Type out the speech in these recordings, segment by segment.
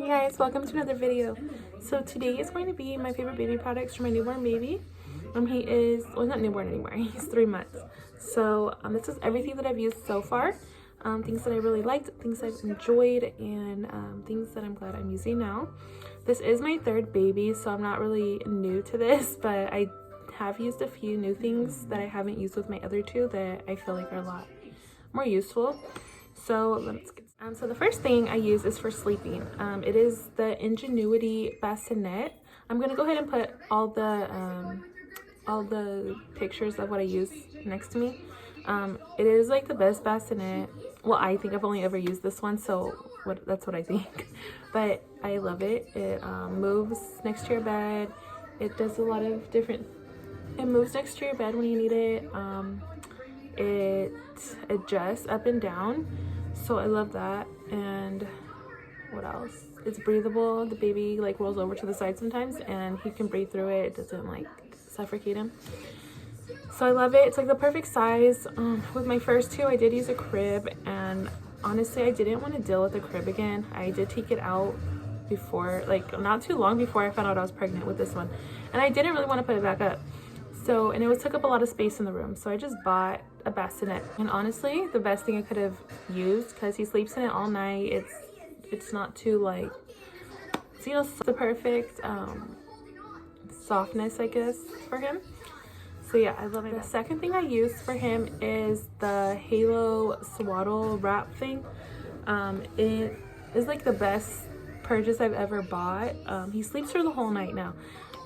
Guys, welcome to another video. So today is going to be my favorite baby products for my newborn baby. He is, well, not newborn anymore, he's 3 months. So this is everything that I've used so far. Things that I really liked, things I've enjoyed, and things that I'm glad I'm using now. This is my 3rd baby, so I'm not really new to this, but I have used a few new things that I haven't used with my other 2 that I feel like are a lot more useful. So let's get so the first thing I use is for sleeping. It is the Ingenuity Bassinet. I'm gonna go ahead and put all the pictures of what I use next to me. It is like the best bassinet. Well, I think I've only ever used this one, so that's what I think. But I love it. It moves next to your bed. It does a lot of different. It moves next to your bed when you need it. It adjusts up and down. So I love that. And what else? It's breathable. The baby like rolls over to the side sometimes and he can breathe through it. It doesn't like suffocate him. So I love it. It's like the perfect size. With my first 2, I did use a crib, and honestly I didn't want to deal with the crib again. I did take it out before, like not too long before I found out I was pregnant with this one, and I didn't really want to put it back up. So, and it took up a lot of space in the room, so I just bought a bassinet. And honestly, the best thing I could have used, because he sleeps in it all night. It's not too like, it's, you know, the perfect softness, I guess, for him. So yeah, I love it. The second thing I use for him is the Halo Swaddle wrap thing. It is like the best purchase I've ever bought. He sleeps through the whole night now.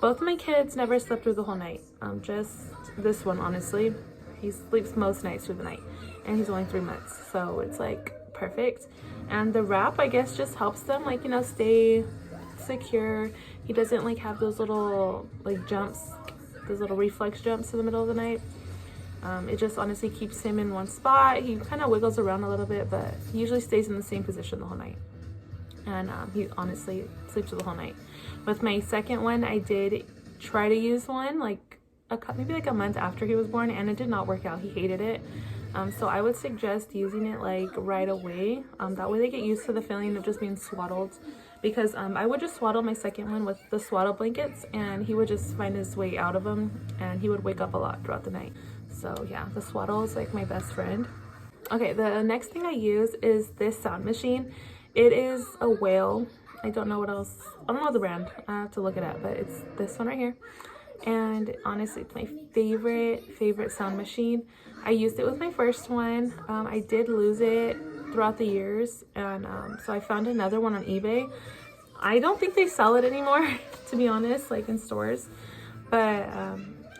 Both of my kids never slept through the whole night. Just this one, honestly. He sleeps most nights through the night, and he's only 3 months, so it's like perfect. And the wrap, I guess, just helps them, like, you know, stay secure. He doesn't like have those little like jumps, those little reflex jumps in the middle of the night. It just honestly keeps him in one spot. He kind of wiggles around a little bit, but he usually stays in the same position the whole night. And he honestly sleeps through the whole night. With my second one, I did try to use one like maybe like a month after he was born, and it did not work out. He hated it. So I would suggest using it like right away. That way they get used to the feeling of just being swaddled, because I would just swaddle my second one with the swaddle blankets, and he would just find his way out of them, and he would wake up a lot throughout the night. So yeah, the swaddle is like my best friend. Okay, the next thing I use is this sound machine. It is a Whale. I don't know what else. I don't know the brand. I have to look it up, but it's this one right here. And honestly, it's my favorite sound machine. I used it with my first one. I did lose it throughout the years, and so I found another one on eBay. I don't think they sell it anymore, to be honest, like in stores, but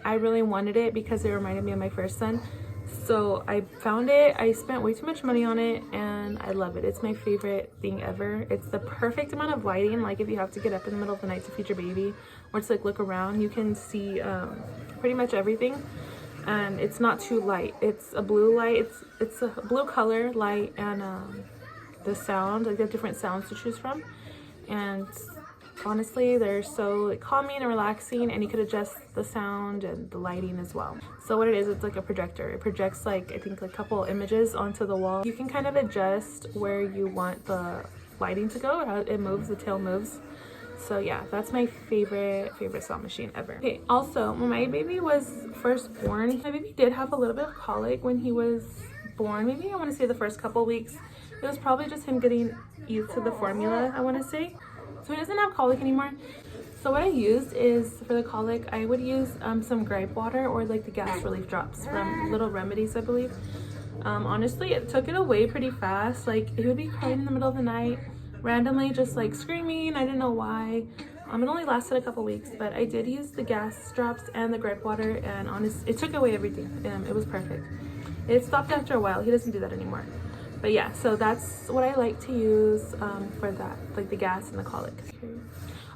I really wanted it because it reminded me of my first son. So I found it. I spent way too much money on it, and I love it. It's my favorite thing ever. It's the perfect amount of lighting. Like if you have to get up in the middle of the night to feed your baby, or to like look around, you can see pretty much everything. And it's not too light. It's a blue light. It's a blue color light, and the sound, like the different sounds to choose from. And honestly, they're so like calming and relaxing, and you could adjust the sound and the lighting as well. So what it is, it's like a projector. It projects like, I think, like a couple images onto the wall. You can kind of adjust where you want the lighting to go, or how it moves, the tail moves. So yeah, that's my favorite sound machine ever. Okay, also when my baby was first born, my baby did have a little bit of colic when he was born. Maybe I want to say the first couple weeks. It was probably just him getting used to the formula, I want to say. So he doesn't have colic anymore. So what I used is, for the colic, I would use some gripe water, or like the gas relief drops from Little Remedies, I believe. Honestly, it took it away pretty fast. Like he would be crying in the middle of the night, randomly just like screaming. I didn't know why. It only lasted a couple weeks, but I did use the gas drops and the gripe water, and honestly, it took away everything. It was perfect. It stopped after a while. He doesn't do that anymore. But yeah, so that's what I like to use for that, like the gas and the colic.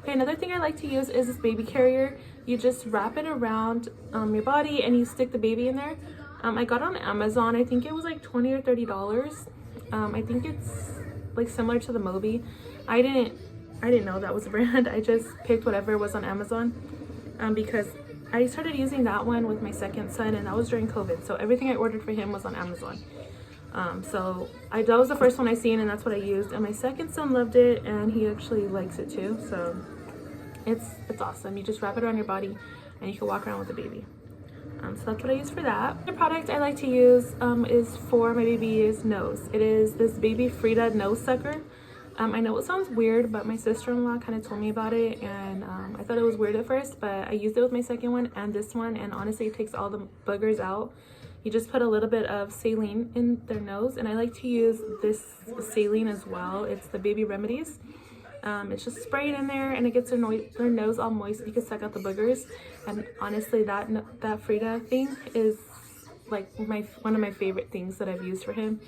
Okay, another thing I like to use is this baby carrier. You just wrap it around your body, and you stick the baby in there. I got it on Amazon. I think it was like $20 or $30. I think it's like similar to the Moby. I didn't know that was a brand. I just picked whatever was on Amazon because I started using that one with my second son, and that was during COVID. So everything I ordered for him was on Amazon. So that was the first one I seen, and that's what I used. And my second son loved it, and he actually likes it too. So it's awesome. You just wrap it around your body, and you can walk around with the baby. So that's what I use for that. The product I like to use is for my baby's nose. It is this Baby Frida nose sucker. I know it sounds weird, but my sister-in-law kind of told me about it, and I thought it was weird at first, but I used it with my second one and this one, and honestly it takes all the boogers out. You just put a little bit of saline in their nose, and I like to use this saline as well. It's the Baby Remedies. It's just sprayed in there, and it gets their nose all moist. You can suck out the boogers, and honestly that Frida thing is like one of my favorite things that I've used for him.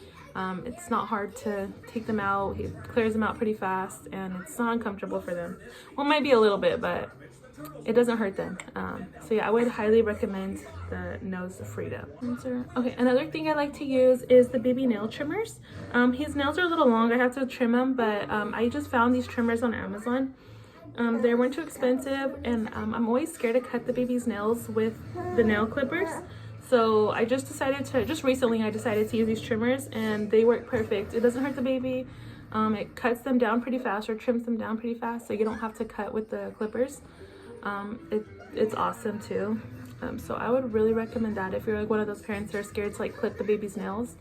It's not hard to take them out. He clears them out pretty fast, and it's not uncomfortable for them. Well, it might be a little bit, but it doesn't hurt them. So yeah, I would highly recommend the nose Frida. Okay, another thing I like to use is the baby nail trimmers. His nails are a little long. I have to trim them, but I just found these trimmers on Amazon. They weren't too expensive, and I'm always scared to cut the baby's nails with the nail clippers. So I just recently I decided to use these trimmers, and they work perfect. It doesn't hurt the baby. It cuts them down pretty fast, or trims them down pretty fast, so you don't have to cut with the clippers. It's awesome too. So I would really recommend that if you're like one of those parents that are scared to like clip the baby's nails.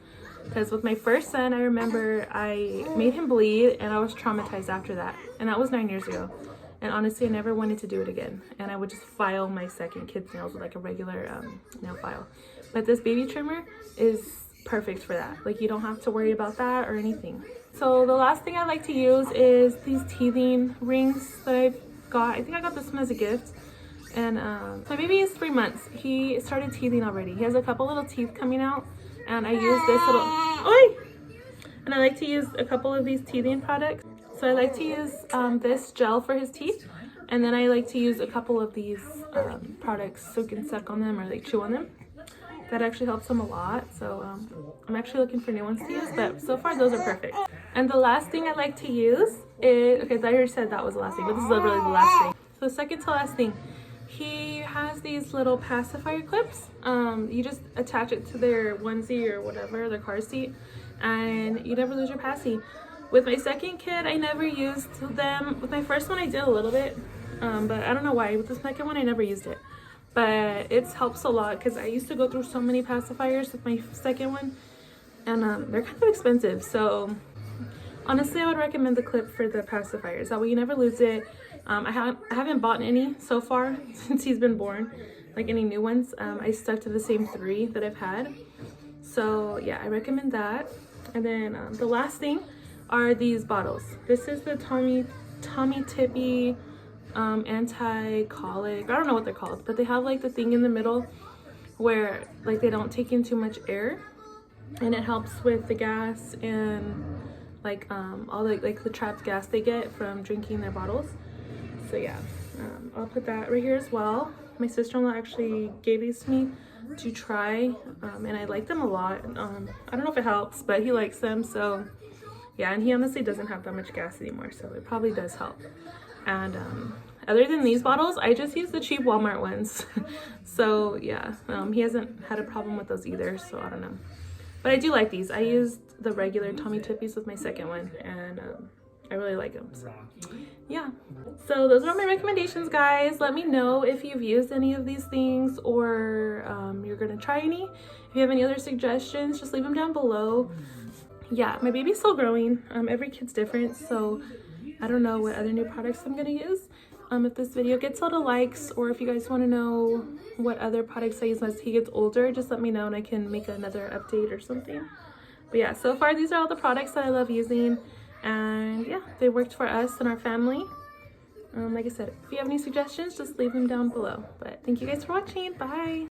Because with my first son, I remember I made him bleed, and I was traumatized after that. And that was 9 years ago. And honestly, I never wanted to do it again. And I would just file my second kid's nails with like a regular nail file. But this baby trimmer is perfect for that. Like, you don't have to worry about that or anything. So the last thing I like to use is these teething rings that I've got. I think I got this one as a gift. And my baby is 3 months. He started teething already. He has a couple little teeth coming out. And I use this little... Oi! And I like to use a couple of these teething products. So I like to use this gel for his teeth, and then I like to use a couple of these products so he can suck on them or like chew on them. That actually helps him a lot. So I'm actually looking for new ones to use, but so far those are perfect. And the last thing I like to use is, okay, I already said that was the last thing, but this is literally the last thing. So second to last thing, he has these little pacifier clips. You just attach it to their onesie or whatever, their car seat, and you never lose your passy. With my second kid, I never used them. With my first one, I did a little bit, but I don't know why. With the second one, I never used it. But it helps a lot because I used to go through so many pacifiers with my second one, and they're kind of expensive. So honestly, I would recommend the clip for the pacifiers. That way you never lose it. I haven't bought any so far since he's been born, like any new ones. I stuck to the same 3 that I've had. So yeah, I recommend that. And then the last thing are these bottles. This is the Tommy Tippy anti-colic. I don't know what they're called, but they have like the thing in the middle where like they don't take in too much air, and it helps with the gas and like all the trapped gas they get from drinking their bottles. So yeah, I'll put that right here as well. My sister-in-law actually gave these to me to try, and I like them a lot. I don't know if it helps, but he likes them. So yeah, and he honestly doesn't have that much gas anymore, so it probably does help. And other than these bottles, I just use the cheap Walmart ones. So yeah, he hasn't had a problem with those either, so I don't know. But I do like these. I used the regular Tommy Tippies with my second one, and I really like them. So yeah, so those are my recommendations, guys. Let me know if you've used any of these things, or you're gonna try any. If you have any other suggestions, just leave them down below. Yeah, my baby's still growing. Every kid's different, so I don't know what other new products I'm gonna use. If this video gets a lot of likes, or if you guys want to know what other products I use as he gets older, just let me know and I can make another update or something. But yeah, so far these are all the products that I love using, and yeah, they worked for us and our family. Like I said, if you have any suggestions, just leave them down below. But thank you guys for watching. Bye.